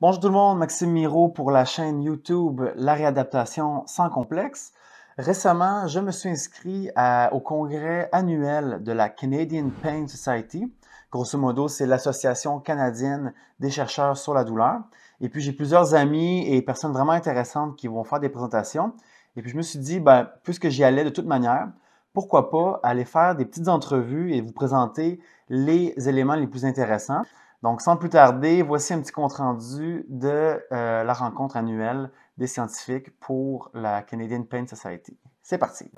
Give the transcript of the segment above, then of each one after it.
Bonjour tout le monde, Maxime Miro pour la chaîne YouTube La réadaptation sans complexe. Récemment, je me suis inscrit au congrès annuel de la Canadian Pain Society. Grosso modo, c'est l'Association canadienne des chercheurs sur la douleur. Et puis, j'ai plusieurs amis et personnes vraiment intéressantes qui vont faire des présentations. Et puis, je me suis dit, puisque j'y allais de toute manière, pourquoi pas aller faire des petites entrevues et vous présenter les éléments les plus intéressants. Donc, sans plus tarder, voici un petit compte-rendu de la rencontre annuelle des scientifiques pour la Canadian Pain Society. C'est parti!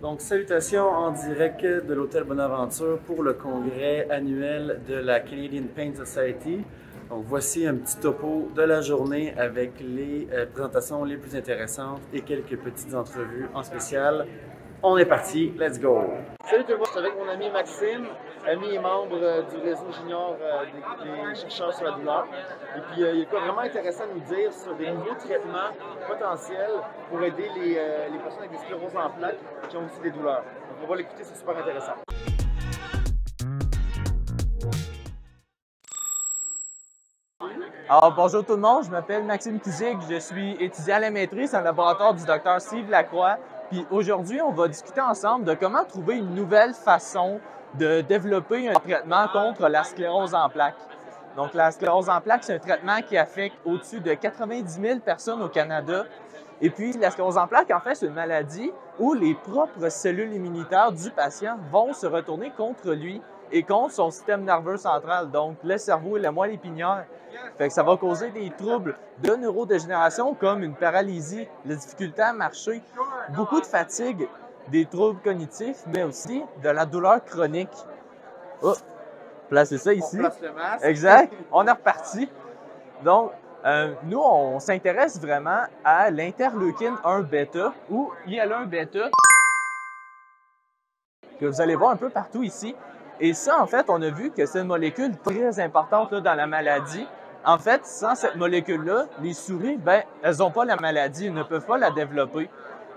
Donc, salutations en direct de l'Hôtel Bonaventure pour le congrès annuel de la Canadian Pain Society. Donc, voici un petit topo de la journée avec les présentations les plus intéressantes et quelques petites entrevues en spécial. On est parti, let's go! Salut tout le monde, je suis avec mon ami Maxime, ami et membre du réseau junior des chercheurs sur la douleur. Et puis, il y a quoi vraiment intéressant à nous dire sur des nouveaux traitements potentiels pour aider les personnes avec des scléroses en plaques qui ont aussi des douleurs. Donc, on va l'écouter, c'est super intéressant. Alors, bonjour tout le monde, je m'appelle Maxime Cusic, je suis étudiant à la maîtrise dans le laboratoire du Dr Steve Lacroix. Puis aujourd'hui, on va discuter ensemble de comment trouver une nouvelle façon de développer un traitement contre la sclérose en plaques. Donc, la sclérose en plaques, c'est un traitement qui affecte au-dessus de 90 000 personnes au Canada. Et puis, la sclérose en plaques, en fait, c'est une maladie où les propres cellules immunitaires du patient vont se retourner contre lui et contre son système nerveux central, donc le cerveau et la moelle épinière. Fait que ça va causer des troubles de neurodégénération comme une paralysie, la difficulté à marcher, beaucoup de fatigue, des troubles cognitifs, mais aussi de la douleur chronique. Oh, placez ça ici. On place le masque. Exact. On est reparti. Donc, nous, on s'intéresse vraiment à l'interleukine 1 bêta ou IL-1 bêta que vous allez voir un peu partout ici. Et ça, en fait, on a vu que c'est une molécule très importante là, dans la maladie. En fait, sans cette molécule-là, les souris, elles n'ont pas la maladie, elles ne peuvent pas la développer.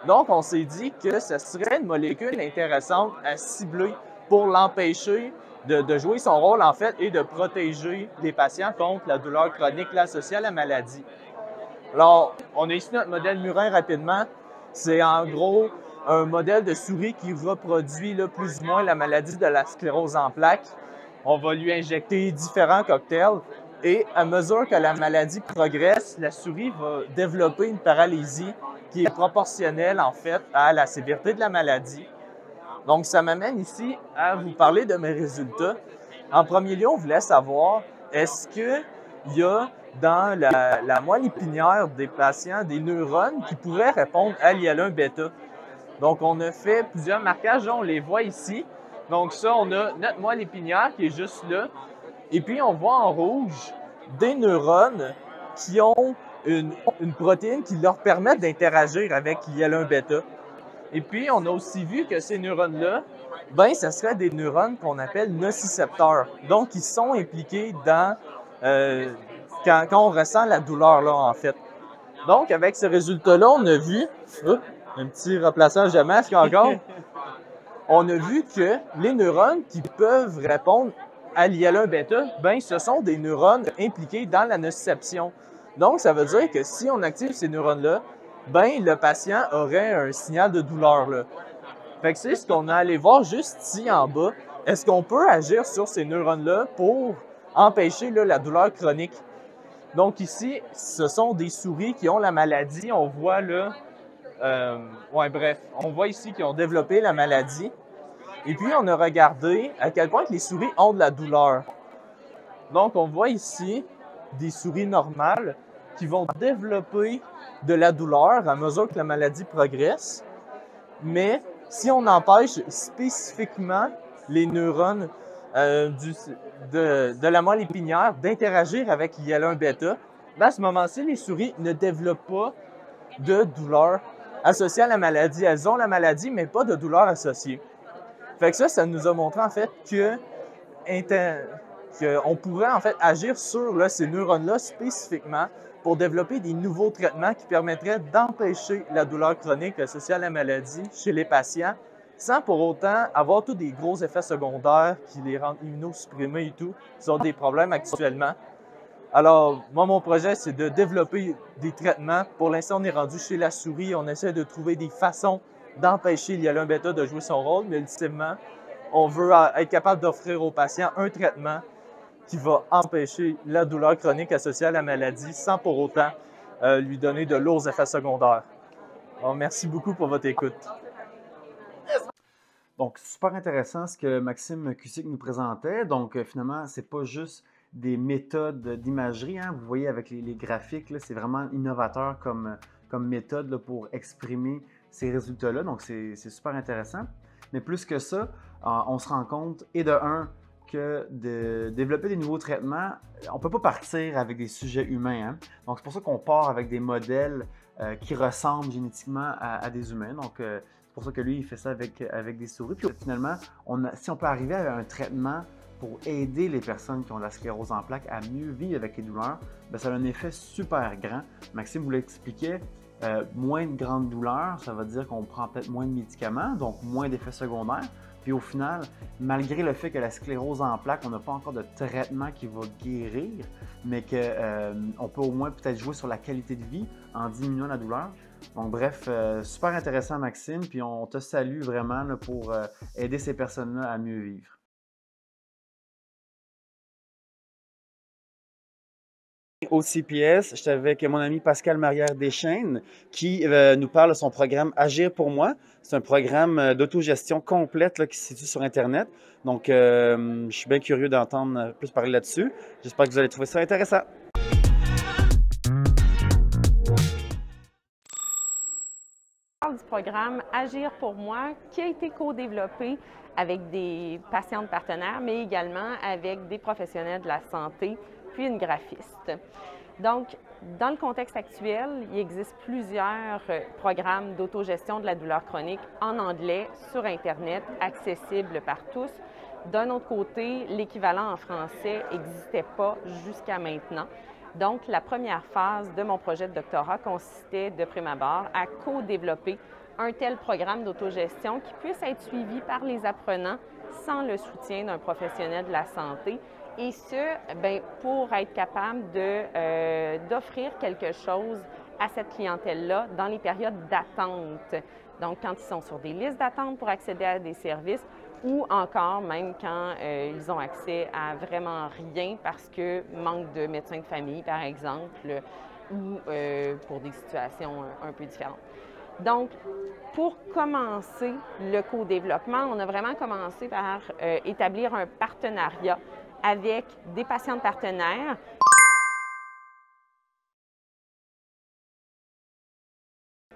Donc, on s'est dit que ce serait une molécule intéressante à cibler pour l'empêcher de jouer son rôle, en fait, et de protéger les patients contre la douleur chronique associée à la maladie. Alors, on a ici notre modèle murin rapidement. C'est en gros un modèle de souris qui reproduit là, plus ou moins la maladie de la sclérose en plaques. On va lui injecter différents cocktails et à mesure que la maladie progresse, la souris va développer une paralysie qui est proportionnelle en fait à la sévérité de la maladie. Donc, ça m'amène ici à vous parler de mes résultats. En premier lieu, on voulait savoir, est-ce qu'il y a dans la moelle épinière des patients des neurones qui pourraient répondre à l'IL-1 bêta? Donc, on a fait plusieurs marquages, on les voit ici. Donc ça, on a notre moelle épinière qui est juste là. Et puis, on voit en rouge des neurones qui ont une protéine qui leur permet d'interagir avec l'IL-1 bêta. Et puis, on a aussi vu que ces neurones-là, ce seraient des neurones qu'on appelle nocicepteurs. Donc, ils sont impliqués dans quand on ressent la douleur, là, en fait. Donc, avec ce résultat-là, on a vu, un petit replaçage de masque encore, on a vu que les neurones qui peuvent répondre à l'IL-1 bêta, ce sont des neurones impliqués dans la nociception. Donc, ça veut dire que si on active ces neurones-là, le patient aurait un signal de douleur, là. Fait que c'est ce qu'on a allé voir juste ici en bas. Est-ce qu'on peut agir sur ces neurones-là pour empêcher là, la douleur chronique? Donc ici, ce sont des souris qui ont la maladie. On voit là, on voit ici qu'ils ont développé la maladie. Et puis, on a regardé à quel point les souris ont de la douleur. Donc, on voit ici des souris normales qui vont développer de la douleur à mesure que la maladie progresse. Mais si on empêche spécifiquement les neurones de la moelle épinière d'interagir avec l'IL-1 bêta, à ce moment-ci, les souris ne développent pas de douleur associée à la maladie. Elles ont la maladie, mais pas de douleur associée. Fait que ça nous a montré en fait que qu'on pourrait en fait agir sur là, ces neurones-là spécifiquement pour développer des nouveaux traitements qui permettraient d'empêcher la douleur chronique associée à la maladie chez les patients sans pour autant avoir tous des gros effets secondaires qui les rendent immunosupprimés et tout, qui ont des problèmes actuellement. Alors, moi, mon projet, c'est de développer des traitements. Pour l'instant, on est rendu chez la souris. On essaie de trouver des façons d'empêcher l'hyalin bêta de jouer son rôle, mais ultimement, on veut être capable d'offrir aux patients un traitement qui va empêcher la douleur chronique associée à la maladie sans pour autant lui donner de lourds effets secondaires. Alors, merci beaucoup pour votre écoute. Donc, super intéressant ce que Maxime Cusick nous présentait. Donc, finalement, c'est pas juste des méthodes d'imagerie, hein. Vous voyez avec les graphiques, c'est vraiment innovateur comme méthode là, pour exprimer ces résultats-là. Donc, c'est super intéressant. Mais plus que ça, on se rend compte, et de un, que de développer des nouveaux traitements, on ne peut pas partir avec des sujets humains, hein. Donc, c'est pour ça qu'on part avec des modèles qui ressemblent génétiquement à des humains. Donc, c'est pour ça que lui, il fait ça avec des souris. Puis finalement, si on peut arriver à un traitement pour aider les personnes qui ont de la sclérose en plaques à mieux vivre avec les douleurs, bien, ça a un effet super grand. Maxime vous l'expliquait, moins de grandes douleurs, ça veut dire qu'on prend peut-être moins de médicaments, donc moins d'effets secondaires. Puis au final, malgré le fait que la sclérose en plaques, on n'a pas encore de traitement qui va guérir, mais qu'on peut au moins peut-être jouer sur la qualité de vie en diminuant la douleur. Donc bref, super intéressant Maxime, puis on te salue vraiment là, pour aider ces personnes-là à mieux vivre. Au CPS, j'étais avec mon ami Pascal Marière-Deschaines qui nous parle de son programme Agir pour moi. C'est un programme d'autogestion complète là, qui se situe sur Internet. Donc, je suis bien curieux d'entendre plus parler là-dessus. J'espère que vous allez trouver ça intéressant. Du programme Agir pour moi qui a été co-développé avec des patientes partenaires, mais également avec des professionnels de la santé, puis une graphiste. Donc, dans le contexte actuel, il existe plusieurs programmes d'autogestion de la douleur chronique en anglais sur Internet, accessibles par tous. D'un autre côté, l'équivalent en français n'existait pas jusqu'à maintenant. Donc, la première phase de mon projet de doctorat consistait de prime abord à co-développer un tel programme d'autogestion qui puisse être suivi par les apprenants sans le soutien d'un professionnel de la santé, et ce, bien, pour être capable d'offrir quelque chose à cette clientèle-là dans les périodes d'attente. Donc, quand ils sont sur des listes d'attente pour accéder à des services, ou encore même quand ils ont accès à vraiment rien parce que manque de médecins de famille, par exemple, ou pour des situations un peu différentes. Donc, pour commencer le co-développement, on a vraiment commencé par établir un partenariat avec des patientes partenaires.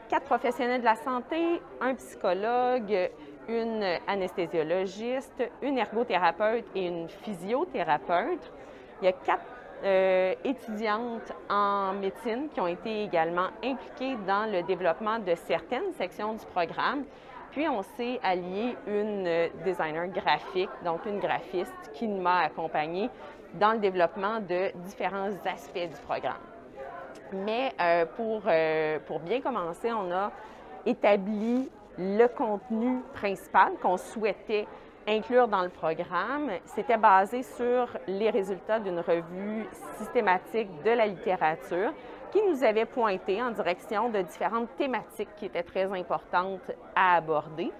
4 professionnels de la santé, un psychologue, une anesthésiologiste, une ergothérapeute et une physiothérapeute. Il y a 4 étudiantes en médecine qui ont été également impliquées dans le développement de certaines sections du programme. Puis, on s'est allié une designer graphique, donc une graphiste qui m'a accompagnée dans le développement de différents aspects du programme. Mais pour bien commencer, on a établi le contenu principal qu'on souhaitait inclure dans le programme. C'était basé sur les résultats d'une revue systématique de la littérature qui nous avait pointé en direction de différentes thématiques qui étaient très importantes à aborder.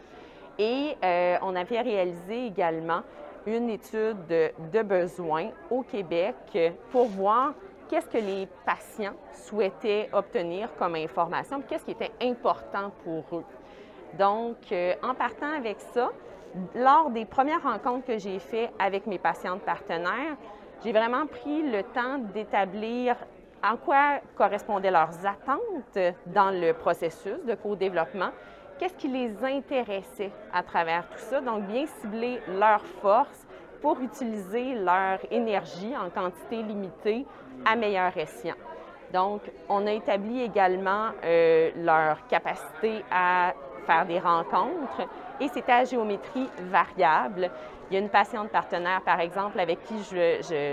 Et on avait réalisé également une étude de besoins au Québec pour voir qu'est-ce que les patients souhaitaient obtenir comme information, qu'est-ce qui était important pour eux. Donc, en partant avec ça, lors des premières rencontres que j'ai faites avec mes patientes partenaires, j'ai vraiment pris le temps d'établir en quoi correspondaient leurs attentes dans le processus de co-développement, qu'est-ce qui les intéressait à travers tout ça, donc bien cibler leurs forces pour utiliser leur énergie en quantité limitée à meilleur escient. Donc, on a établi également leur capacité à faire des rencontres et c'était à géométrie variable. Il y a une patiente partenaire, par exemple, avec qui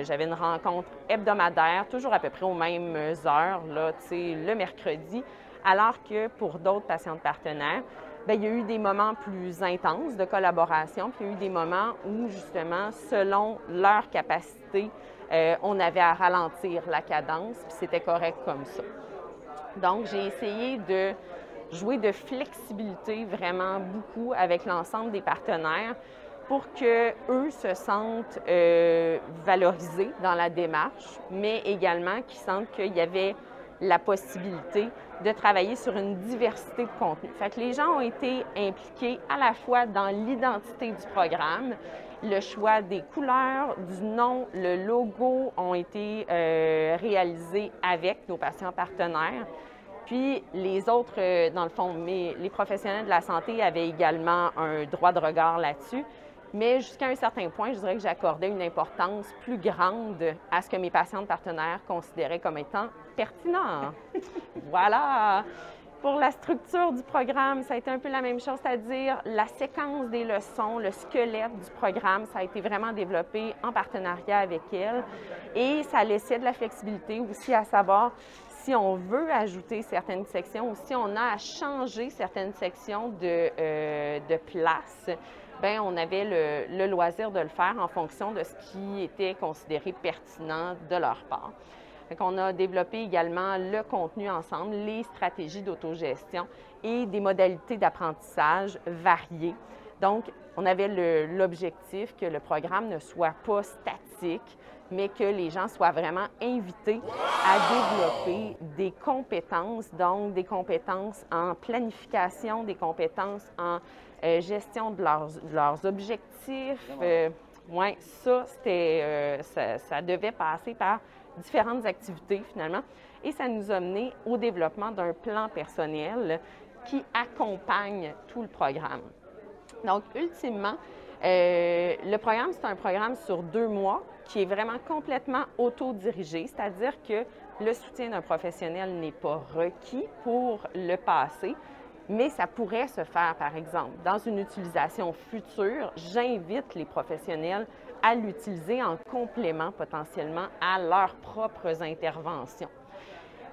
j'avais une rencontre hebdomadaire, toujours à peu près aux mêmes heures, là, le mercredi, alors que pour d'autres patientes partenaires, bien, il y a eu des moments plus intenses de collaboration, puis il y a eu des moments où, justement, selon leur capacité, on avait à ralentir la cadence, puis c'était correct comme ça. Donc, j'ai essayé de jouer de flexibilité vraiment beaucoup avec l'ensemble des partenaires pour qu'eux se sentent valorisés dans la démarche, mais également qu'ils sentent qu'il y avait la possibilité de travailler sur une diversité de contenus. Fait que les gens ont été impliqués à la fois dans l'identité du programme, le choix des couleurs, du nom, le logo ont été réalisés avec nos patients partenaires. Puis les autres, dans le fond, les professionnels de la santé avaient également un droit de regard là-dessus. Mais jusqu'à un certain point, je dirais que j'accordais une importance plus grande à ce que mes patientes partenaires considéraient comme étant pertinent. Voilà! Pour la structure du programme, ça a été un peu la même chose, c'est-à-dire la séquence des leçons, le squelette du programme, ça a été vraiment développé en partenariat avec elles. Et ça laissait de la flexibilité aussi à savoir si on veut ajouter certaines sections ou si on a à changer certaines sections de place. Bien, on avait le loisir de le faire en fonction de ce qui était considéré pertinent de leur part. Fait qu'on a développé également le contenu ensemble, les stratégies d'autogestion et des modalités d'apprentissage variées. Donc, on avait l'objectif que le programme ne soit pas statique, mais que les gens soient vraiment invités à développer des compétences, donc des compétences en planification, des compétences en gestion de leurs objectifs. Ouais, ça, ça devait passer par différentes activités finalement et ça nous a mené au développement d'un plan personnel qui accompagne tout le programme. Donc, ultimement, le programme, c'est un programme sur 2 mois qui est vraiment complètement autodirigé, c'est-à-dire que le soutien d'un professionnel n'est pas requis pour le passer, mais ça pourrait se faire, par exemple, dans une utilisation future. J'invite les professionnels à l'utiliser en complément potentiellement à leurs propres interventions.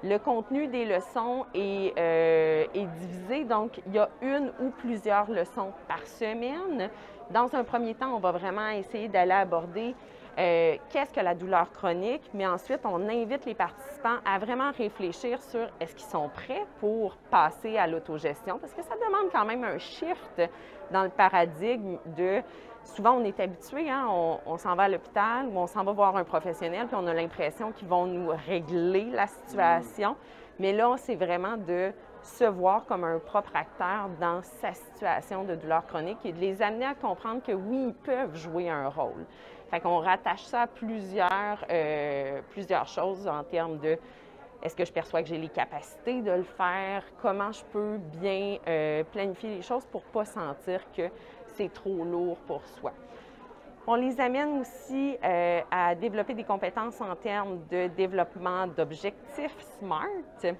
Le contenu des leçons est divisé, donc il y a une ou plusieurs leçons par semaine. Dans un premier temps, on va vraiment essayer d'aller aborder qu'est-ce que la douleur chronique, mais ensuite, on invite les participants à vraiment réfléchir sur est-ce qu'ils sont prêts pour passer à l'autogestion, parce que ça demande quand même un shift dans le paradigme de... Souvent, on est habitué, hein, on s'en va à l'hôpital ou on s'en va voir un professionnel, puis on a l'impression qu'ils vont nous régler la situation. Mais là, c'est vraiment de se voir comme un propre acteur dans sa situation de douleur chronique et de les amener à comprendre que oui, ils peuvent jouer un rôle. Fait qu'on rattache ça à plusieurs choses en termes de est-ce que je perçois que j'ai les capacités de le faire, comment je peux bien planifier les choses pour ne pas sentir que c'est trop lourd pour soi. On les amène aussi à développer des compétences en termes de développement d'objectifs SMART.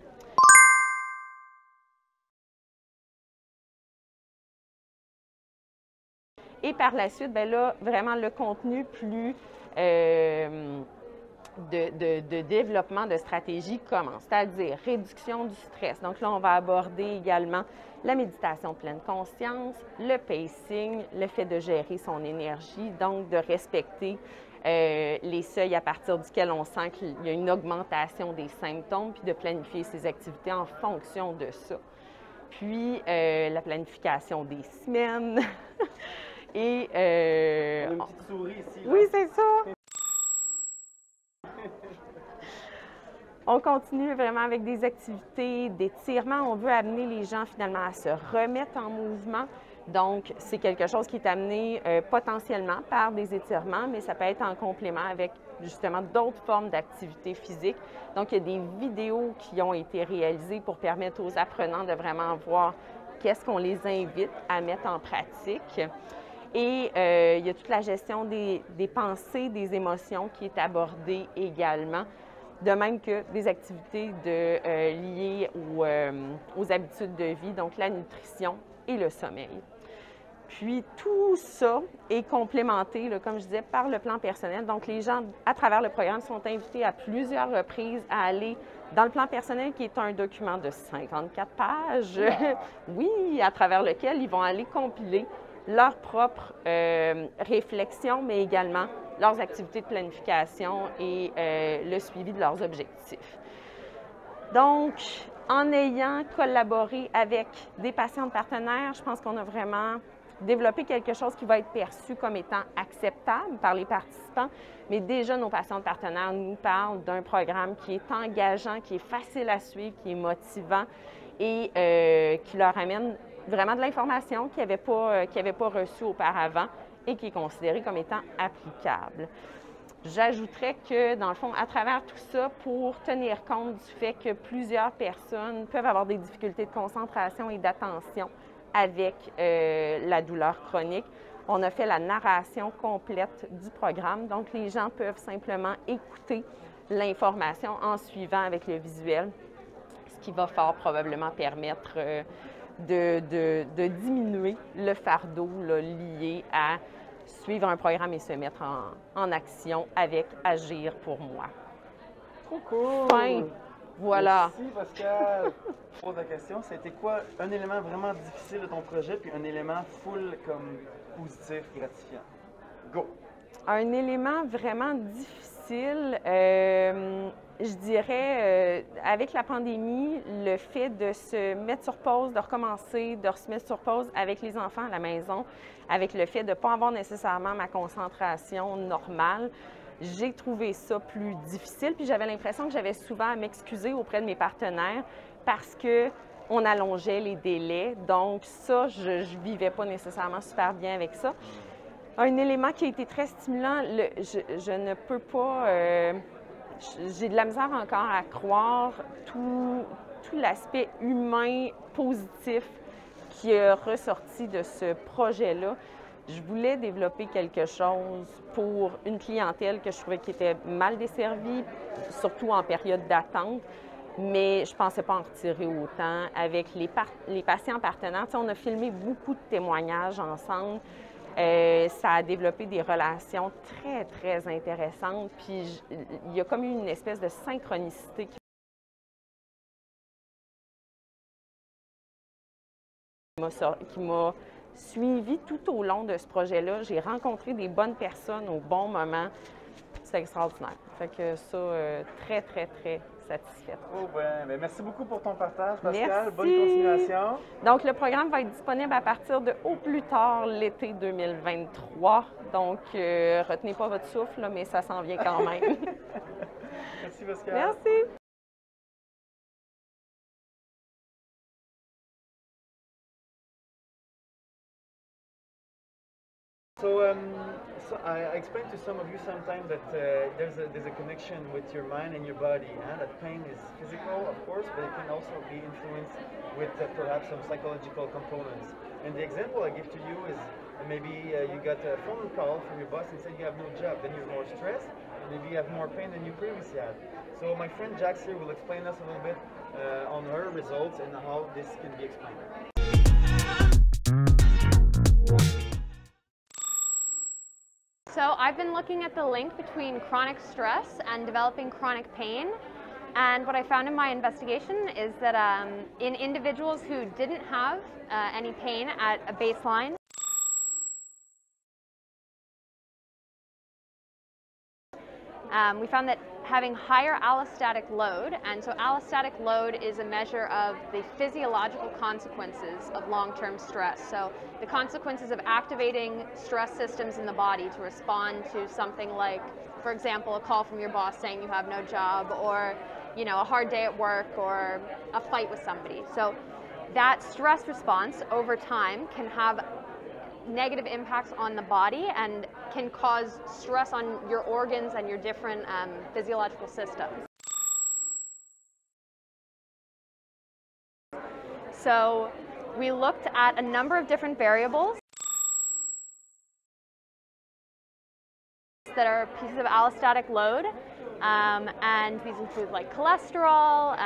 Et par la suite, bien là, vraiment le contenu plus de développement de stratégie commence, c'est-à-dire réduction du stress. Donc là, on va aborder également la méditation de pleine conscience, le pacing, le fait de gérer son énergie, donc de respecter les seuils à partir duquel on sent qu'il y a une augmentation des symptômes, puis de planifier ses activités en fonction de ça. Puis la planification des semaines. Et on a une petite souris ici. Oui, c'est ça. On continue vraiment avec des activités d'étirement. On veut amener les gens finalement à se remettre en mouvement. Donc, c'est quelque chose qui est amené potentiellement par des étirements, mais ça peut être en complément avec justement d'autres formes d'activités physiques. Donc, il y a des vidéos qui ont été réalisées pour permettre aux apprenants de vraiment voir qu'est-ce qu'on les invite à mettre en pratique. Et il y a toute la gestion des pensées, des émotions qui est abordée également, de même que des activités liées aux habitudes de vie, donc la nutrition et le sommeil. Puis tout ça est complémenté, là, comme je disais, par le plan personnel. Donc les gens, à travers le programme, sont invités à plusieurs reprises à aller dans le plan personnel, qui est un document de 54 pages, oui, à travers lequel ils vont aller compiler leurs propres réflexions, mais également leurs activités de planification et le suivi de leurs objectifs. Donc, en ayant collaboré avec des patients partenaires, je pense qu'on a vraiment développé quelque chose qui va être perçu comme étant acceptable par les participants. Mais déjà, nos patients partenaires nous parlent d'un programme qui est engageant, qui est facile à suivre, qui est motivant et qui leur amène vraiment de l'information qu'ils n'avaient pas reçue auparavant et qui est considérée comme étant applicable. J'ajouterais que, dans le fond, à travers tout ça, pour tenir compte du fait que plusieurs personnes peuvent avoir des difficultés de concentration et d'attention avec la douleur chronique, on a fait la narration complète du programme. Donc, les gens peuvent simplement écouter l'information en suivant avec le visuel, ce qui va fort probablement permettre de diminuer le fardeau là, lié à suivre un programme et se mettre en action avec Agir pour moi. Trop cool! Fin. Voilà. Merci Pascal. Je pose la question, c'était quoi un élément vraiment difficile de ton projet puis un élément full comme positif, gratifiant? Go! Un élément vraiment difficile, je dirais, avec la pandémie, le fait de se mettre sur pause, de recommencer, de se mettre sur pause avec les enfants à la maison, avec le fait de ne pas avoir nécessairement ma concentration normale, j'ai trouvé ça plus difficile. Puis j'avais l'impression que j'avais souvent à m'excuser auprès de mes partenaires parce qu'on allongeait les délais. Donc ça, je ne vivais pas nécessairement super bien avec ça. Un élément qui a été très stimulant, je ne peux pas... j'ai de la misère encore à croire tout l'aspect humain positif qui est ressorti de ce projet-là. Je voulais développer quelque chose pour une clientèle que je trouvais qui était mal desservie, surtout en période d'attente, mais je ne pensais pas en retirer autant. Avec les patients partenaires, on a filmé beaucoup de témoignages ensemble. Ça a développé des relations très, très intéressantes. Puis il y a comme eu une espèce de synchronicité qui m'a suivi tout au long de ce projet-là. J'ai rencontré des bonnes personnes au bon moment. C'est extraordinaire. Fait que ça, très, très, très satisfaite. Oh ben, merci beaucoup pour ton partage, Pascal. Merci. Bonne continuation. Donc, le programme va être disponible à partir de au plus tard l'été 2023. Donc, retenez pas votre souffle, là, mais ça s'en vient quand même. Merci, Pascal. Merci. So I explained to some of you sometimes that there's a connection with your mind and your body. That pain is physical, of course, but it can also be influenced with perhaps some psychological components. And the example I give to you is maybe you got a phone call from your boss and said you have no job, then you're more stressed, and maybe you have more pain than you previously had. So my friend Jax here will explain us a little bit on her results and how this can be explained. So I've been looking at the link between chronic stress and developing chronic pain. And what I found in my investigation is that in individuals who didn't have any pain at a baseline, we found that having higher allostatic load, and so allostatic load is a measure of the physiological consequences of long-term stress. So the consequences of activating stress systems in the body to respond to something like, for example, a call from your boss saying you have no job, or a hard day at work, or a fight with somebody. So that stress response over time can have negative impacts on the body and can cause stress on your organs and your different physiological systems. So we looked at a number of different variables that are pieces of allostatic load, And these include like cholesterol,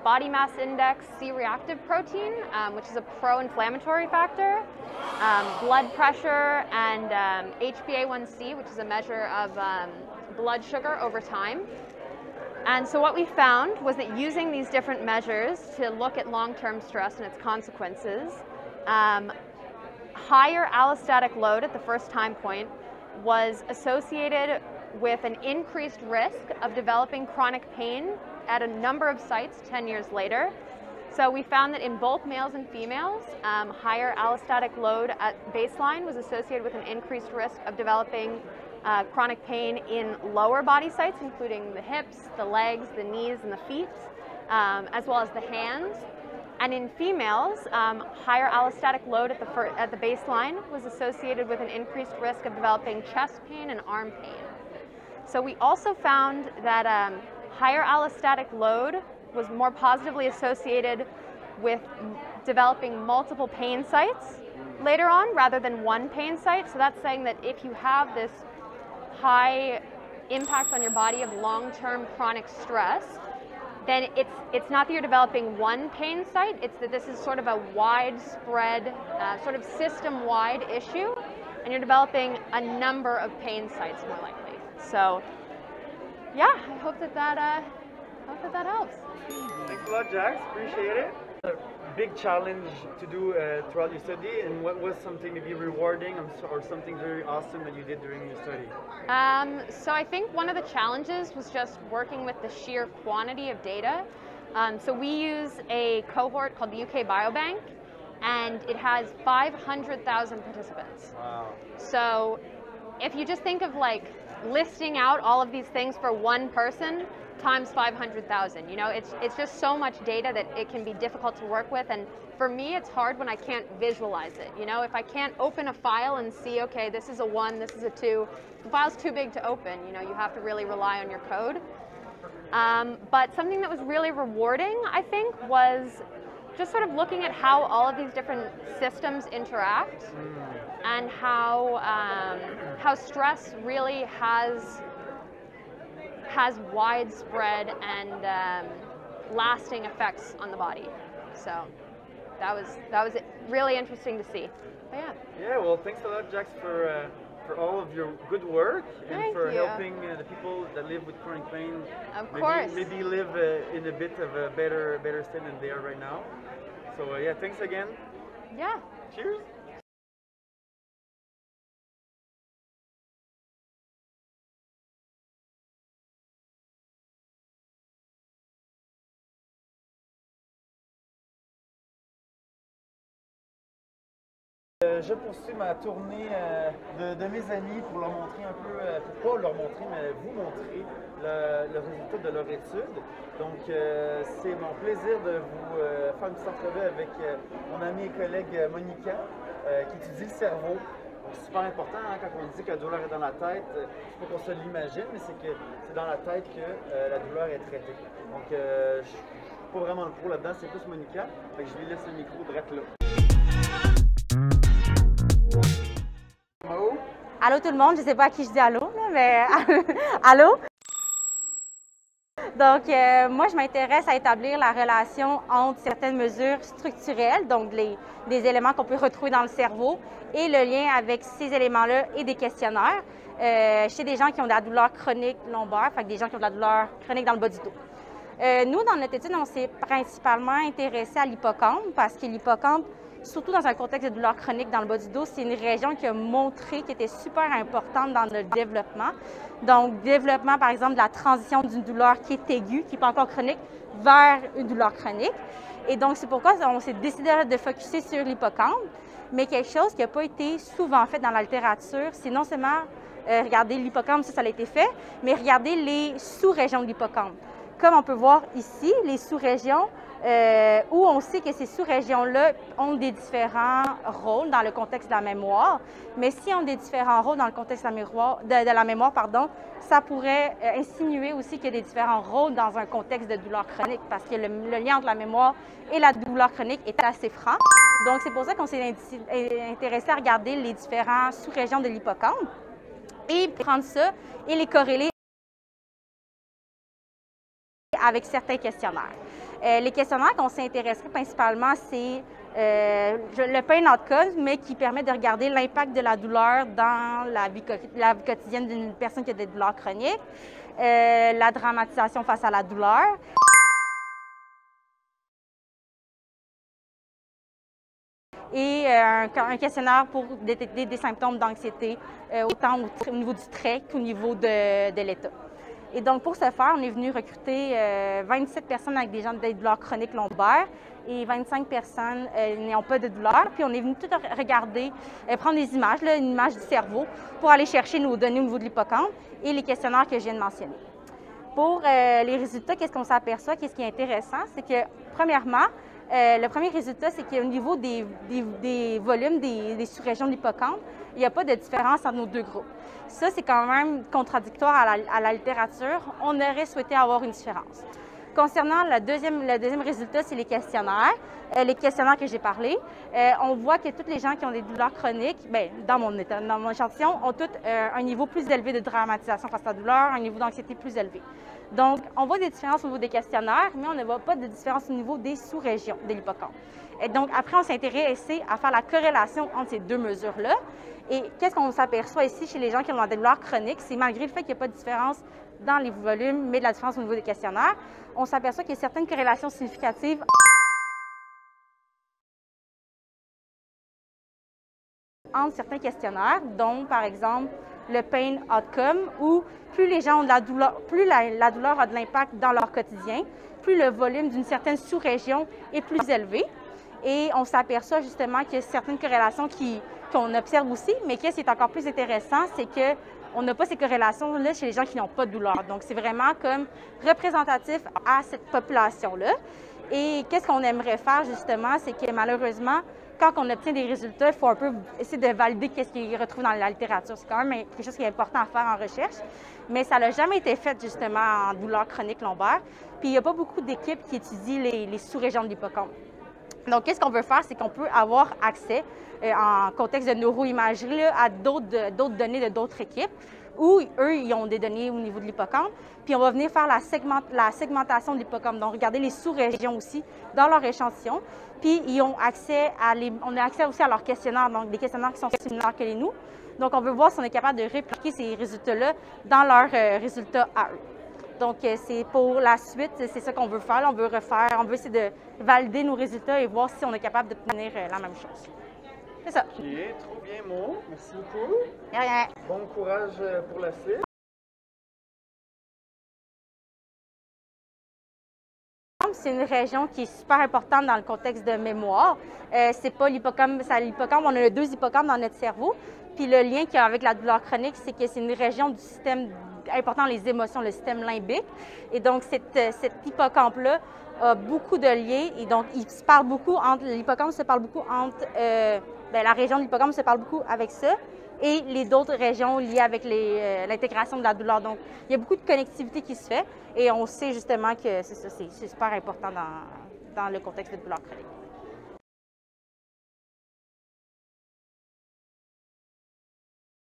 body mass index, C-reactive protein, which is a pro-inflammatory factor, blood pressure, and HbA1c, which is a measure of blood sugar over time. And so what we found was that using these different measures to look at long-term stress and its consequences, higher allostatic load at the first time point was associated with an increased risk of developing chronic pain at a number of sites 10 years later. So we found that in both males and females, higher allostatic load at baseline was associated with an increased risk of developing chronic pain in lower body sites, including the hips, the legs, the knees, and the feet, as well as the hands. And in females, higher allostatic load at the baseline was associated with an increased risk of developing chest pain and arm pain. So we also found that higher allostatic load was more positively associated with developing multiple pain sites later on rather than one pain site. So that's saying that if you have this high impact on your body of long-term chronic stress, then it's not that you're developing one pain site, it's that this is sort of a widespread, sort of system-wide issue, and you're developing a number of pain sites more likely. So, yeah, I hope that helps. Thanks a lot, Jax. Appreciate it. A big challenge to do throughout your study, and what was something maybe rewarding or something very awesome that you did during your study? So I think one of the challenges was just working with the sheer quantity of data. So we use a cohort called the UK Biobank, and it has 500,000 participants. Wow. So if you just think of like listing out all of these things for one person times 500,000, you know, it's just so much data that it can be difficult to work with. And for me, it's hard when I can't visualize it. You know, if I can't open a file and see, okay, this is a 1, this is a 2, the file's too big to open. You know, you have to really rely on your code. But something that was really rewarding, I think, was just sort of looking at how all of these different systems interact and how stress really has widespread and lasting effects on the body. So that was really interesting to see. But yeah. Yeah, well, thanks a lot, Jax, for all of your good work and for helping the people that live with chronic pain. Of course. Maybe live in a bit of a better state than they are right now. So yeah, thanks again. Yeah. Cheers. Je poursuis ma tournée de mes amis pour leur montrer un peu, pas leur montrer, mais vous montrer le résultat de leur étude. Donc, c'est mon plaisir de vous faire une petite entrevue avec mon amie et collègue Monica, qui étudie le cerveau. C'est super important hein, quand on dit que la douleur est dans la tête, c'est pas qu'on se l'imagine, mais c'est que c'est dans la tête que la douleur est traitée. Donc, je suis pas vraiment le pro là-dedans, c'est plus Monica. Fait que je lui laisse le micro direct là. Allô tout le monde, je ne sais pas à qui je dis allô, là, mais allô? Donc, moi, je m'intéresse à établir la relation entre certaines mesures structurelles, donc des éléments qu'on peut retrouver dans le cerveau, et le lien avec ces éléments-là et des questionnaires chez des gens qui ont de la douleur chronique lombaire, fait que des gens qui ont de la douleur chronique dans le bas du dos. Nous, dans notre étude, on s'est principalement intéressé à l'hippocampe parce que l'hippocampe, surtout dans un contexte de douleur chronique dans le bas du dos, c'est une région qui a montré qu'elle était super importante dans notre développement. Donc, développement, par exemple, de la transition d'une douleur qui est aiguë, qui n'est pas encore chronique, vers une douleur chronique. Et donc, c'est pourquoi on s'est décidé de focusser sur l'hippocampe, mais quelque chose qui n'a pas été souvent fait dans la littérature, c'est non seulement regarder l'hippocampe, ça a été fait, mais regarder les sous-régions de l'hippocampe. Comme on peut voir ici, les sous-régions, où on sait que ces sous-régions-là ont des différents rôles dans le contexte de la mémoire. Mais si on a des différents rôles dans le contexte de la mémoire, ça pourrait insinuer aussi qu'il y a des différents rôles dans un contexte de douleur chronique parce que le lien entre la mémoire et la douleur chronique est assez franc. Donc, c'est pour ça qu'on s'est intéressé à regarder les différentes sous-régions de l'hippocampe et prendre ça et les corréler avec certains questionnaires. Les questionnaires qu'on s'est intéressés principalement, c'est le pain outcome, mais qui permet de regarder l'impact de la douleur dans la vie quotidienne d'une personne qui a des douleurs chroniques, la dramatisation face à la douleur. Et un questionnaire pour détecter des symptômes d'anxiété, autant au niveau du trait qu'au niveau de l'état. Et donc, pour ce faire, on est venu recruter 27 personnes avec des douleurs chroniques lombaires et 25 personnes n'ayant pas de douleur. Puis, on est venu tout regarder, prendre des images, là, une image du cerveau, pour aller chercher nos données au niveau de l'hippocampe et les questionnaires que je viens de mentionner. Pour les résultats, qu'est-ce qu'on s'aperçoit? Qu'est-ce qui est intéressant? C'est que, premièrement, le premier résultat, c'est qu'au niveau des volumes des sous-régions de l'hippocampe, il n'y a pas de différence entre nos deux groupes. Ça, c'est quand même contradictoire à la littérature. On aurait souhaité avoir une différence. Concernant le deuxième résultat, c'est les questionnaires. Les questionnaires que j'ai parlé, on voit que toutes les gens qui ont des douleurs chroniques, bien, dans mon échantillon, ont tous un niveau plus élevé de dramatisation face à la douleur, un niveau d'anxiété plus élevé. Donc, on voit des différences au niveau des questionnaires, mais on ne voit pas de différence au niveau des sous-régions de l'hippocampe. Et donc, après, on s'est intéressé à faire la corrélation entre ces deux mesures-là. Et qu'est-ce qu'on s'aperçoit ici chez les gens qui ont des douleurs chroniques? C'est malgré le fait qu'il n'y a pas de différence dans les volumes, mais de la différence au niveau des questionnaires, on s'aperçoit qu'il y a certaines corrélations significatives entre certains questionnaires, dont, par exemple, le pain outcome, où plus les gens ont de la douleur, plus la douleur a de l'impact dans leur quotidien, plus le volume d'une certaine sous-région est plus élevé. Et on s'aperçoit justement qu'il y a certaines corrélations qu'on observe aussi, mais qu'est-ce qui est encore plus intéressant, c'est qu'on n'a pas ces corrélations-là chez les gens qui n'ont pas de douleur. Donc, c'est vraiment comme représentatif à cette population-là. Et qu'est-ce qu'on aimerait faire justement, c'est que malheureusement, quand on obtient des résultats, il faut un peu essayer de valider ce qui est retrouvé dans la littérature. C'est quand même quelque chose qui est important à faire en recherche, mais ça n'a jamais été fait justement en douleur chronique lombaire. Puis il n'y a pas beaucoup d'équipes qui étudient les sous-régions de l'hippocampe. Donc, qu'est-ce qu'on veut faire, c'est qu'on peut avoir accès, en contexte de neuroimagerie, à d'autres données de d'autres équipes, où eux, ils ont des données au niveau de l'hippocampe, puis on va venir faire la segmentation de l'hippocampe, donc regarder les sous-régions aussi dans leur échantillon, puis ils ont accès on a accès aussi à leurs questionnaires, donc des questionnaires qui sont similaires que les nous. Donc, on veut voir si on est capable de répliquer ces résultats-là dans leurs résultats à eux. Donc, c'est pour la suite, c'est ça qu'on veut faire. On veut essayer de valider nos résultats et voir si on est capable d'obtenir la même chose. C'est ça. OK, trop bien, Mo. Merci beaucoup. De rien. Bon courage pour la suite. C'est une région qui est super importante dans le contexte de mémoire. C'est pas l'hippocampe, on a 2 hippocampes dans notre cerveau. Puis le lien qu'il y a avec la douleur chronique, c'est que c'est une région du système important dans les émotions, le système limbique. Et donc, cet hippocampe-là a beaucoup de liens. Et donc, l'hippocampe se parle beaucoup entre, la région de l'hippocampe se parle beaucoup avec ça et les autres régions liées avec l'intégration de la douleur. Donc, il y a beaucoup de connectivité qui se fait et on sait justement que c'est super important dans le contexte de douleur chronique.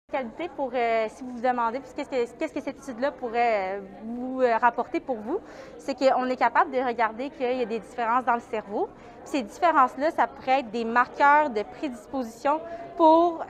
Qualité pour, si vous vous demandez, qu'est-ce que cette étude-là pourrait vous rapporter pour vous, c'est qu'on est capable de regarder qu'il y a des différences dans le cerveau. Puis ces différences-là, ça pourrait être des marqueurs de prédisposition pour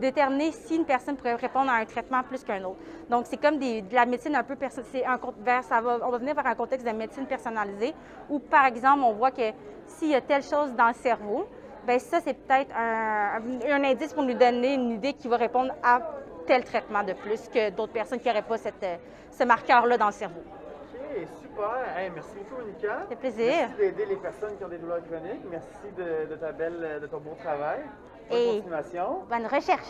déterminer si une personne pourrait répondre à un traitement plus qu'un autre. Donc, c'est comme de la médecine un peu personnalisée. On va venir vers un contexte de médecine personnalisée où, par exemple, on voit que s'il y a telle chose dans le cerveau, bien, ça, c'est peut-être un indice pour nous donner une idée qui va répondre à tel traitement de plus que d'autres personnes qui n'auraient pas ce marqueur-là dans le cerveau. OK, super. Hey, merci beaucoup, Monica. Ça fait plaisir. Merci d'aider les personnes qui ont des douleurs chroniques. Merci de ton beau travail. Bonne Et continuation. bonne recherche.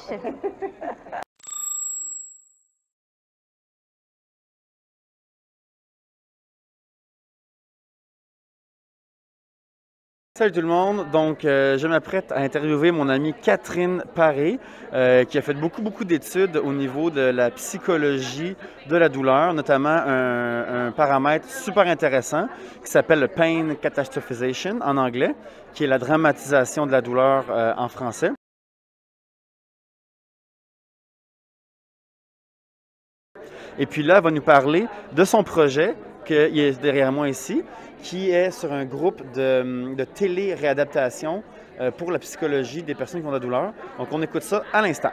Salut tout le monde, donc je m'apprête à interviewer mon amie Catherine Paré qui a fait beaucoup d'études au niveau de la psychologie de la douleur, notamment un paramètre super intéressant qui s'appelle le Pain Catastrophization en anglais, qui est la dramatisation de la douleur en français. Et puis là, elle va nous parler de son projet qui est derrière moi ici, qui est sur un groupe de télé-réadaptation pour la psychologie des personnes qui ont de la douleur. Donc, on écoute ça à l'instant.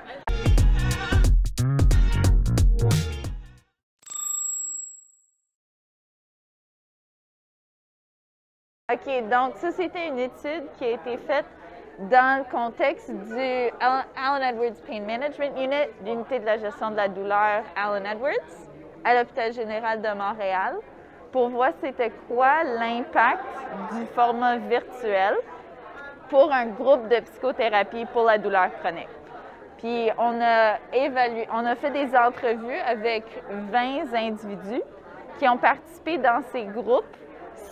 OK, donc ça, c'était une étude qui a été faite dans le contexte du Allen Edwards Pain Management Unit, l'unité de la gestion de la douleur Allen Edwards, à l'Hôpital général de Montréal, pour voir c'était quoi l'impact du format virtuel pour un groupe de psychothérapie pour la douleur chronique. Puis on a fait des entrevues avec 20 individus qui ont participé dans ces groupes,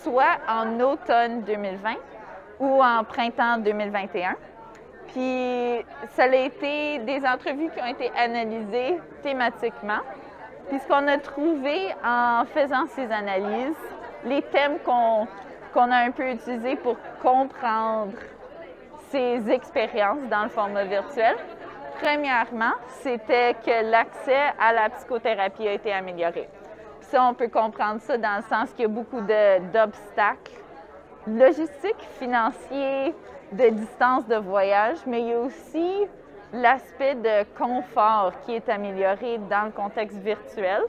soit en automne 2020 ou en printemps 2021. Puis ça a été des entrevues qui ont été analysées thématiquement. Puis ce qu'on a trouvé en faisant ces analyses, les thèmes qu'on a un peu utilisés pour comprendre ces expériences dans le format virtuel, premièrement, c'était que l'accès à la psychothérapie a été amélioré. Puis ça, on peut comprendre ça dans le sens qu'il y a beaucoup d'obstacles logistiques, financiers, de distance de voyage, mais il y a aussi l'aspect de confort qui est amélioré dans le contexte virtuel.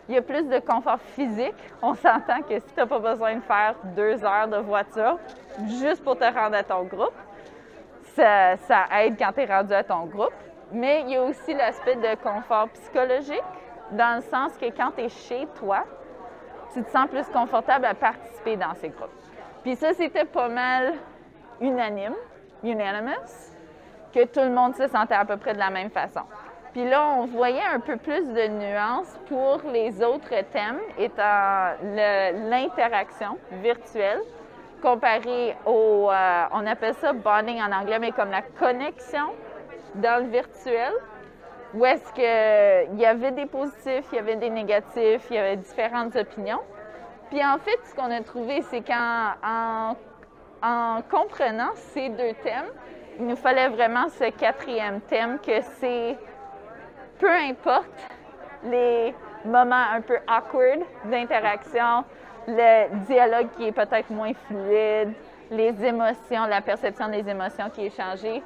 Il y a plus de confort physique. On s'entend que si tu n'as pas besoin de faire 2 heures de voiture juste pour te rendre à ton groupe, ça aide quand tu es rendu à ton groupe. Mais il y a aussi l'aspect de confort psychologique, dans le sens que quand tu es chez toi, tu te sens plus confortable à participer dans ces groupes. Puis ça, c'était pas mal unanimous, que tout le monde se sentait à peu près de la même façon. Puis là, on voyait un peu plus de nuances pour les autres thèmes, étant l'interaction virtuelle, comparé au, on appelle ça bonding en anglais, mais comme la connexion dans le virtuel, où est-ce qu'il y avait des positifs, il y avait des négatifs, il y avait différentes opinions. Puis en fait, ce qu'on a trouvé, c'est qu'en comprenant ces 2 thèmes, il nous fallait vraiment ce 4e thème, que c'est peu importe les moments un peu awkward d'interaction, le dialogue qui est peut-être moins fluide, les émotions, la perception des émotions qui est changée,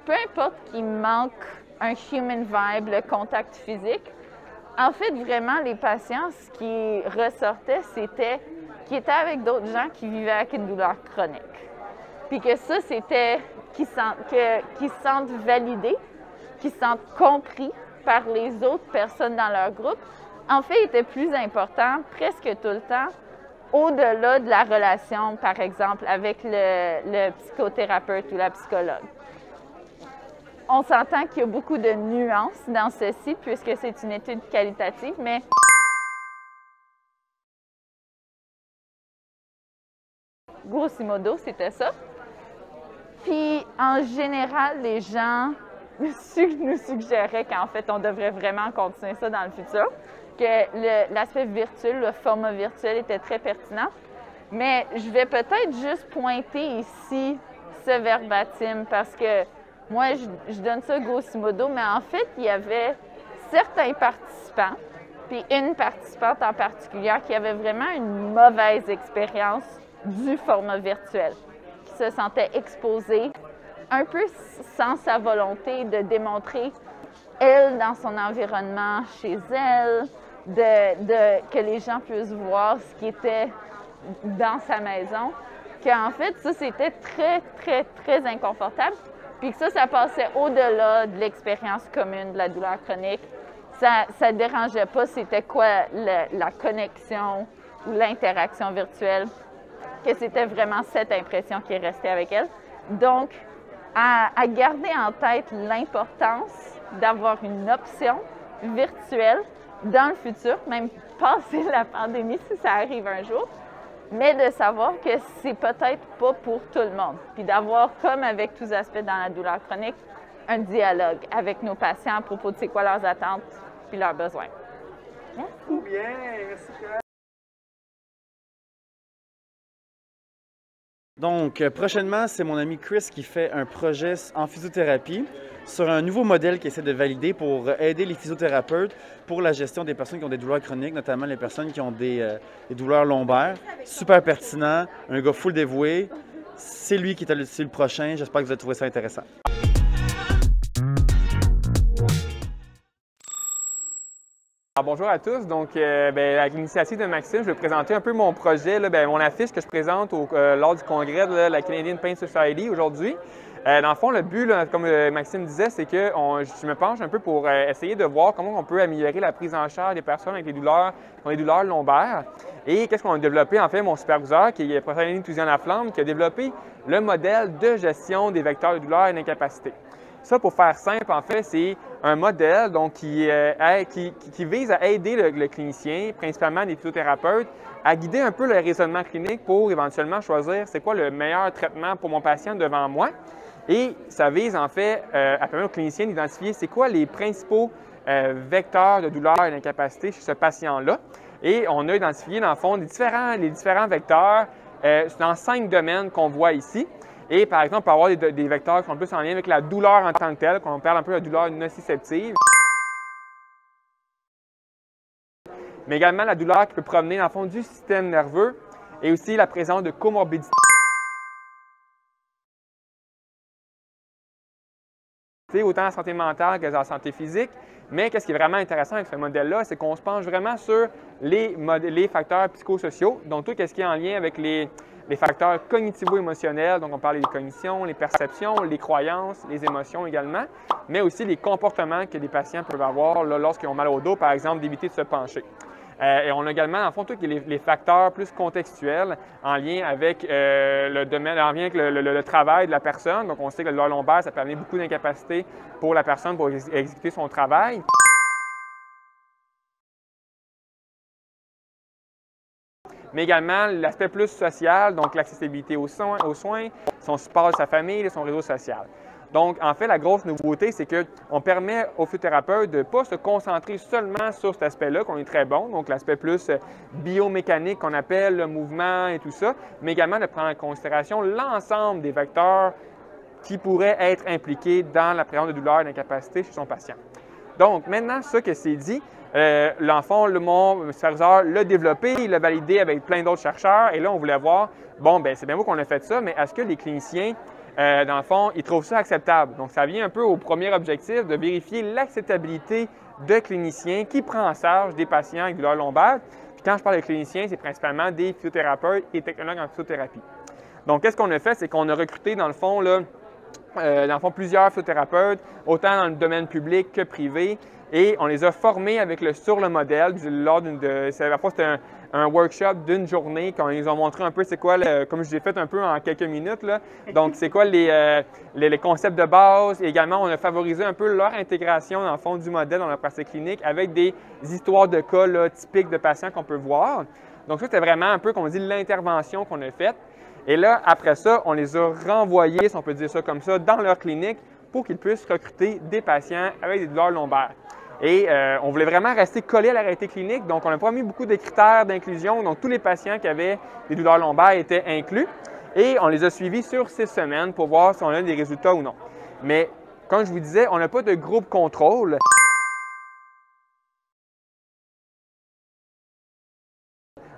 peu importe qu'il manque un human vibe, le contact physique. En fait, vraiment, les patients, ce qui ressortait, c'était qu'ils étaient avec d'autres gens qui vivaient avec une douleur chronique. Puis que ça, c'était qu'ils se sentent validés, qu'ils se sentent compris par les autres personnes dans leur groupe. En fait, il était plus important, presque tout le temps, au-delà de la relation, par exemple, avec le psychothérapeute ou la psychologue. On s'entend qu'il y a beaucoup de nuances dans ceci, puisque c'est une étude qualitative, mais grosso modo, c'était ça. Puis, en général, les gens nous suggéraient qu'en fait, on devrait vraiment continuer ça dans le futur, que l'aspect virtuel, le format virtuel était très pertinent. Mais je vais peut-être juste pointer ici ce verbatim, parce que moi, je donne ça grosso modo, mais en fait, il y avait certains participants, puis une participante en particulier, qui avait vraiment une mauvaise expérience du format virtuel, qui se sentait exposée un peu sans sa volonté de démontrer, elle, dans son environnement, chez elle, que les gens puissent voir ce qui était dans sa maison, qu'en fait, ça, c'était très, très, très inconfortable. Puis que ça passait au-delà de l'expérience commune de la douleur chronique. Ça ne dérangeait pas c'était quoi la connexion ou l'interaction virtuelle, que c'était vraiment cette impression qui est restée avec elle. Donc, à garder en tête l'importance d'avoir une option virtuelle dans le futur, même passer la pandémie si ça arrive un jour, mais de savoir que c'est peut-être pas pour tout le monde. Puis d'avoir, comme avec tous les aspects dans la douleur chronique, un dialogue avec nos patients à propos de c'est quoi leurs attentes puis leurs besoins. Merci. Bien, merci. Donc, prochainement, c'est mon ami Chris qui fait un projet en physiothérapie sur un nouveau modèle qu'il essaie de valider pour aider les physiothérapeutes pour la gestion des personnes qui ont des douleurs chroniques, notamment les personnes qui ont des douleurs lombaires. Super pertinent, un gars full dévoué. C'est lui qui est le prochain. J'espère que vous allez trouver ça intéressant. Alors, bonjour à tous. Donc, avec l'initiative de Maxime, je vais présenter un peu mon projet, mon affiche que je présente lors du congrès de la Canadian Pain Society aujourd'hui. Dans le fond, le but, comme Maxime disait, c'est que je me penche un peu pour essayer de voir comment on peut améliorer la prise en charge des personnes avec qui ont des douleurs lombaires. Et qu'est-ce qu'on a développé? En fait, mon superviseur, qui est professeur Aline Touzian-Laflamme, qui a développé le modèle de gestion des vecteurs de douleur et d'incapacité. Ça, pour faire simple, en fait, c'est un modèle donc, qui vise à aider le clinicien, principalement les physiothérapeutes, à guider un peu le raisonnement clinique pour éventuellement choisir c'est quoi le meilleur traitement pour mon patient devant moi. Et ça vise en fait à permettre au clinicien d'identifier c'est quoi les principaux vecteurs de douleur et d'incapacité chez ce patient-là. Et on a identifié, dans le fond, les différents vecteurs dans 5 domaines qu'on voit ici. Et par exemple, on peut avoir des vecteurs qui sont plus en lien avec la douleur en tant que telle, qu'on parle un peu de la douleur nociceptive. Mais également la douleur qui peut provenir dans le fond du système nerveux et aussi la présence de comorbidités. Autant la santé mentale que la santé physique. Mais qu'est-ce qui est vraiment intéressant avec ce modèle-là, c'est qu'on se penche vraiment sur les facteurs psychosociaux, donc tout ce qui est en lien avec les facteurs cognitivo-émotionnels, donc on parle des cognitions, les perceptions, les croyances, les émotions également, mais aussi les comportements que les patients peuvent avoir lorsqu'ils ont mal au dos, par exemple, d'éviter de se pencher. Et on a également, en fond, tous les facteurs plus contextuels en lien avec le domaine, en lien avec le travail de la personne. Donc, on sait que le douleur lombaire, ça peut amener beaucoup d'incapacité pour la personne pour exécuter son travail. Mais également l'aspect plus social, donc l'accessibilité aux soins, son support de sa famille et son réseau social. Donc, en fait, la grosse nouveauté, c'est qu'on permet aux physiothérapeutes de ne pas se concentrer seulement sur cet aspect-là, qu'on est très bon, donc l'aspect plus biomécanique qu'on appelle, le mouvement et tout ça, mais également de prendre en considération l'ensemble des vecteurs qui pourraient être impliqués dans la présence de douleur et d'incapacité chez son patient. Donc, maintenant, ça que c'est dit, l'enfant, mon superviseur l'a développé, il l'a validé avec plein d'autres chercheurs, et là, on voulait voir, bon, bien, c'est bien beau qu'on a fait ça, mais est-ce que les cliniciens, dans le fond, ils trouvent ça acceptable? Donc, ça vient un peu au premier objectif de vérifier l'acceptabilité de cliniciens qui prend en charge des patients avec douleur lombaire. Puis quand je parle de cliniciens, c'est principalement des physiothérapeutes et technologues en physiothérapie. Donc, qu'est-ce qu'on a fait? C'est qu'on a recruté, dans le fond, plusieurs physiothérapeutes, autant dans le domaine public que privé, et on les a formés sur le modèle. C'était un workshop d'une journée quand ils ont montré un peu c'est quoi, comme je l'ai fait un peu en quelques minutes, là. Donc c'est quoi les concepts de base. Et également, on a favorisé un peu leur intégration dans le fond du modèle dans la pratique clinique avec des histoires de cas là, typiques de patients qu'on peut voir. Donc ça, c'était vraiment un peu, comme on dit, l'intervention qu'on a faite. Et là, après ça, on les a renvoyés, si on peut dire ça comme ça, dans leur clinique pour qu'ils puissent recruter des patients avec des douleurs lombaires. Et on voulait vraiment rester collé à la réalité clinique, donc on n'a pas mis beaucoup de critères d'inclusion, donc tous les patients qui avaient des douleurs lombaires étaient inclus. Et on les a suivis sur 6 semaines pour voir si on a des résultats ou non. Mais comme je vous disais, on n'a pas de groupe contrôle.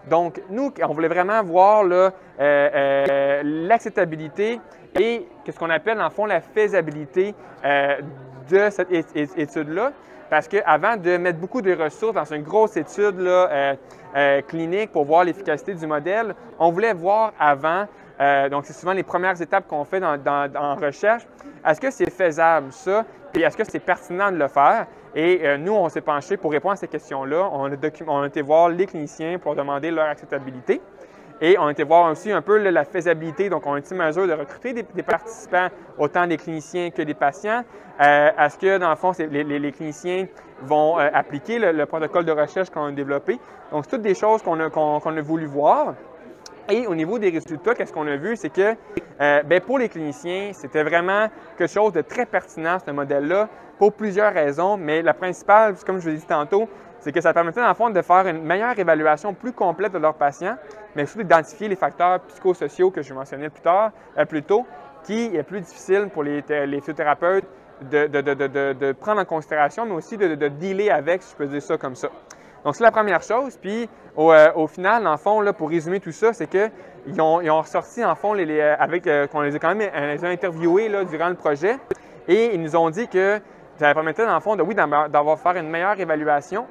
Donc, nous, on voulait vraiment voir l'acceptabilité et ce qu'on appelle, en fond, la faisabilité de cette étude-là. Parce qu'avant de mettre beaucoup de ressources dans une grosse étude clinique pour voir l'efficacité du modèle, on voulait voir avant, donc c'est souvent les premières étapes qu'on fait en recherche, est-ce que c'est faisable ça, et est-ce que c'est pertinent de le faire? Et nous, on s'est penché pour répondre à ces questions-là. On a été voir les cliniciens pour demander leur acceptabilité. Et on a été voir aussi un peu la faisabilité. Donc, on a été mesure de recruter des participants, autant des cliniciens que des patients. Est-ce que, dans le fond, les cliniciens vont appliquer le protocole de recherche qu'on a développé? Donc, c'est toutes des choses qu'on a voulu voir. Et au niveau des résultats, qu'est-ce qu'on a vu? C'est que pour les cliniciens, c'était vraiment quelque chose de très pertinent, ce modèle-là, pour plusieurs raisons. Mais la principale, comme je vous l'ai dit tantôt, c'est que ça permettait, dans le fond, de faire une meilleure évaluation plus complète de leurs patients, mais surtout d'identifier les facteurs psychosociaux que je mentionnais plus tôt, qui est plus difficile pour les physiothérapeutes de prendre en considération, mais aussi de dealer avec, si je peux dire ça comme ça. Donc, c'est la première chose. Puis, au final, en fond, là, pour résumer tout ça, c'est qu'ils ont ressorti, en fond, qu'on les a quand même les a interviewés là, durant le projet, et ils nous ont dit que ça permettait, dans le fond, d'avoir faire une meilleure évaluation,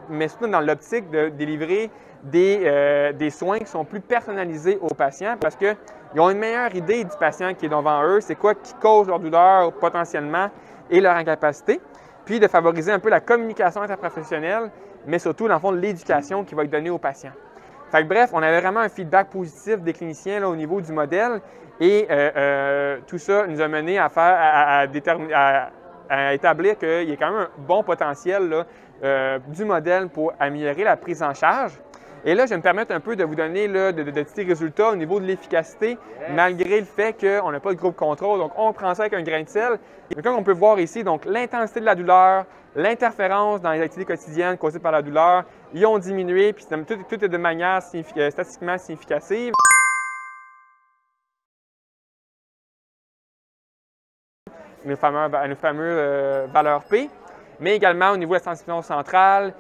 mais surtout dans l'optique de délivrer des soins qui sont plus personnalisés aux patients parce qu'ils ont une meilleure idée du patient qui est devant eux, c'est quoi qui cause leur douleur potentiellement et leur incapacité, puis de favoriser un peu la communication interprofessionnelle, mais surtout, dans le fond, l'éducation qui va être donnée aux patients. Fait que, bref, on avait vraiment un feedback positif des cliniciens là, au niveau du modèle et tout ça nous a mené à établir qu'il y a quand même un bon potentiel là, du modèle pour améliorer la prise en charge. Et là, je vais me permettre un peu de vous donner là, de petits résultats au niveau de l'efficacité, malgré le fait qu'on n'a pas de groupe contrôle. Donc, on prend ça avec un grain de sel. Et comme on peut voir ici, donc l'intensité de la douleur, l'interférence dans les activités quotidiennes causées par la douleur, ils ont diminué, puis tout est de manière statistiquement significative. Nos fameuses valeurs P, mais également au niveau de la sensibilisation centrale.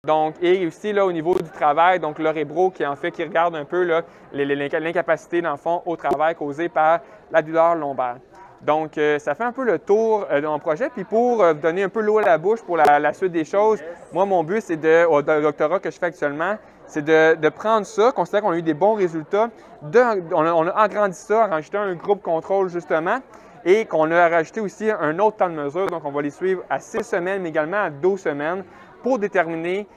Donc, et aussi là, au niveau du travail, donc l'orébro qui regarde un peu l'incapacité dans le fond au travail causée par la douleur lombaire. Donc, ça fait un peu le tour de mon projet. Puis pour vous donner un peu l'eau à la bouche pour la suite des choses, moi, mon but, c'est au doctorat que je fais actuellement, c'est de prendre ça, considérant qu'on a eu des bons résultats, on a agrandi ça, rajouté un groupe contrôle justement, et qu'on a rajouté aussi un autre temps de mesure. Donc, on va les suivre à 6 semaines, mais également à 12 semaines pour déterminer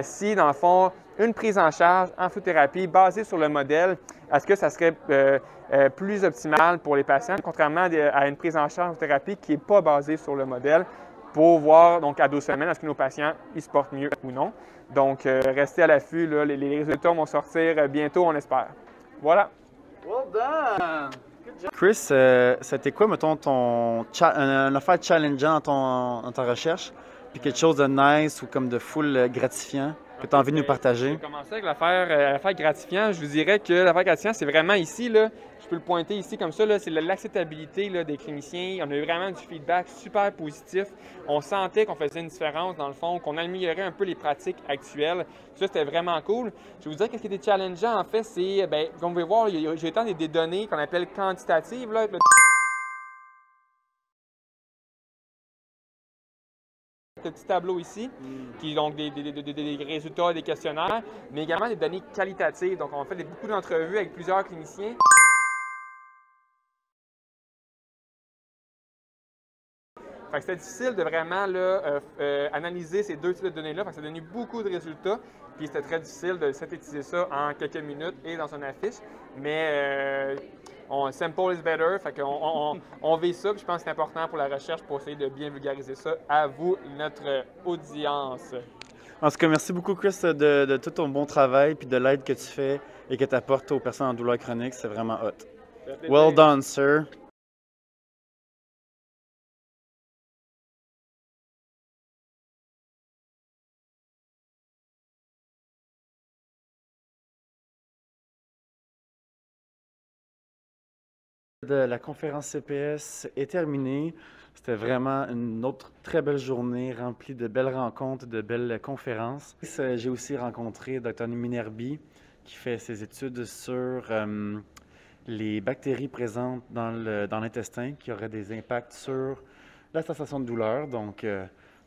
si, dans le fond, une prise en charge en physiothérapie basée sur le modèle, est-ce que ça serait plus optimal pour les patients, contrairement à une prise en charge en thérapie qui n'est pas basée sur le modèle, pour voir, donc, à 12 semaines, est-ce que nos patients ils se portent mieux ou non. Donc, restez à l'affût, les résultats vont sortir bientôt, on espère. Voilà. Well done! Chris, c'était quoi, mettons, une affaire challengeant dans ta recherche, puis quelque chose de nice ou comme de full gratifiant que tu as envie de nous partager? Je vais commencer avec l'affaire gratifiant. Je vous dirais que l'affaire gratifiant, c'est vraiment ici, là, je peux le pointer ici comme ça, c'est l'acceptabilité des cliniciens. On a eu vraiment du feedback super positif. On sentait qu'on faisait une différence dans le fond, qu'on améliorait un peu les pratiques actuelles. Ça, c'était vraiment cool. Je vais vous dire qu'est-ce qui était challengeant, en fait, c'est, comme vous pouvez voir, j'ai tant des données qu'on appelle quantitatives, là. Ce petit tableau ici, qui est donc des résultats des questionnaires, mais également des données qualitatives. Donc, on fait beaucoup d'entrevues avec plusieurs cliniciens. Fait que c'était difficile de vraiment analyser ces deux types de données-là. Fait que ça a donné beaucoup de résultats. Puis c'était très difficile de synthétiser ça en quelques minutes et dans une affiche. Mais simple is better. Fait qu'on vise ça. Puis je pense que c'est important pour la recherche pour essayer de bien vulgariser ça à vous, notre audience. En tout cas, merci beaucoup, Chris, de tout ton bon travail puis de l'aide que tu fais et que tu apportes aux personnes en douleur chronique. C'est vraiment hot. Well done, sir. La conférence CPS est terminée. C'était vraiment une autre très belle journée remplie de belles rencontres, de belles conférences. J'ai aussi rencontré Dr. Minerbi qui fait ses études sur les bactéries présentes dans l'intestin qui auraient des impacts sur la sensation de douleur. Donc,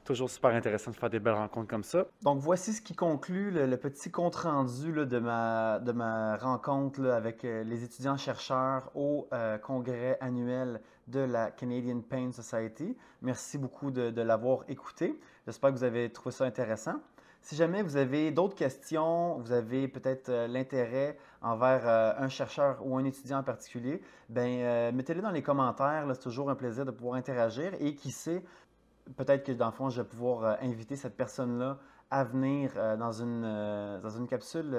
toujours super intéressant de faire des belles rencontres comme ça. Donc, voici ce qui conclut le petit compte-rendu de ma rencontre avec les étudiants-chercheurs au congrès annuel de la Canadian Pain Society. Merci beaucoup de l'avoir écouté. J'espère que vous avez trouvé ça intéressant. Si jamais vous avez d'autres questions, vous avez peut-être l'intérêt envers un chercheur ou un étudiant en particulier, mettez-le dans les commentaires. C'est toujours un plaisir de pouvoir interagir et qui sait, peut-être que dans le fond, je vais pouvoir inviter cette personne-là à venir dans une capsule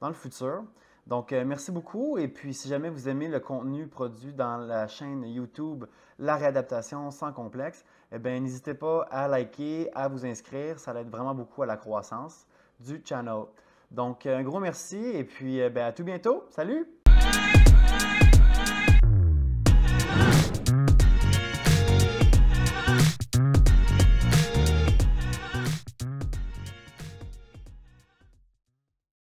dans le futur. Donc, merci beaucoup. Et puis, si jamais vous aimez le contenu produit dans la chaîne YouTube La Réadaptation sans complexe, eh bien, n'hésitez pas à liker, à vous inscrire. Ça aide vraiment beaucoup à la croissance du channel. Donc, un gros merci et puis à tout bientôt. Salut!